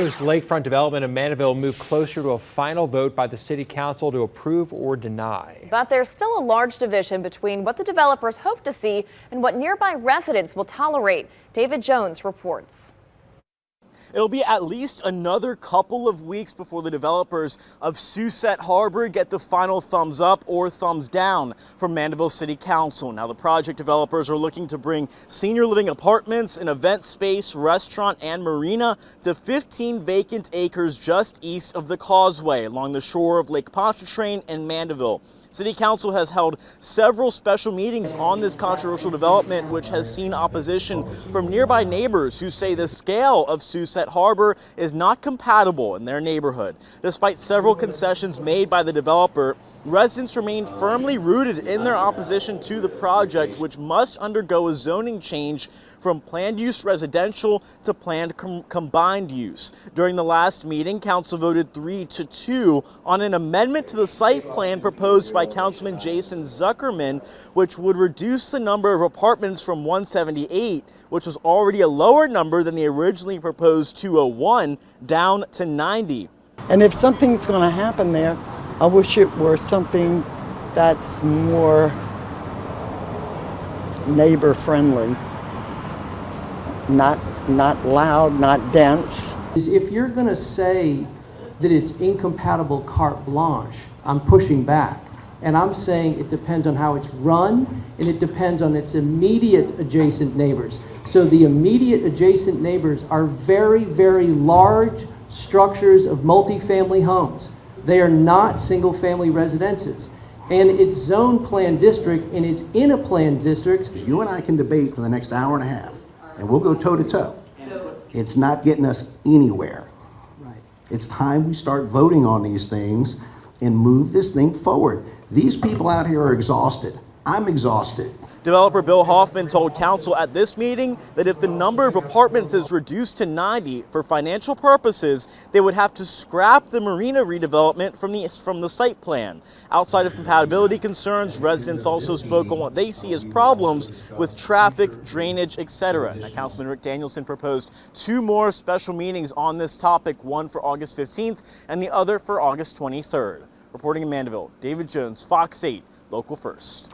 proposed lakefront development in Mandeville moved closer to a final vote by the city council to approve or deny. But there's still a large division between what the developers hope to see and what nearby residents will tolerate. David Jones reports. It'll be at least another couple of weeks before the developers of Sucette Harbor get the final thumbs up or thumbs down from Mandeville City Council. Now, the project developers are looking to bring senior living apartments, an event space, restaurant, and marina to 15 vacant acres just east of the causeway along the shore of Lake Pontchartrain and Mandeville. City Council has held several special meetings on this controversial development, which has seen opposition from nearby neighbors who say the scale of Sucette Harbor is not compatible in their neighborhood. Despite several concessions made by the developer, residents remain firmly rooted in their opposition to the project, which must undergo a zoning change from planned use residential to planned combined use. During the last meeting, Council voted 3-2 on an amendment to the site plan proposed by Councilman Jason Zuckerman, which would reduce the number of apartments from 178, which was already a lower number than the originally proposed 201, down to 90. And if something's going to happen there, I wish it were something that's more neighbor friendly, not loud, not dense. If you're going to say that it's incompatible carte blanche, I'm pushing back. And I'm saying it depends on how it's run, and it depends on its immediate adjacent neighbors. So the immediate adjacent neighbors are very, very large structures of multifamily homes. They are not single-family residences. And it's zone plan district, and it's in a planned district. You and I can debate for the next hour and a half, and we'll go toe-to-toe. It's not getting us anywhere. Right. It's time we start voting on these things and move this thing forward. These people out here are exhausted. I'm exhausted. Developer Bill Hoffman told council at this meeting that if the number of apartments is reduced to 90 for financial purposes, they would have to scrap the marina redevelopment from the site plan. Outside of compatibility concerns, residents also spoke on what they see as problems with traffic, drainage, etc. Now, Councilman Rick Danielson proposed 2 more special meetings on this topic, one for August 15th and the other for August 23rd. Reporting in Mandeville, David Jones, Fox 8, Local First.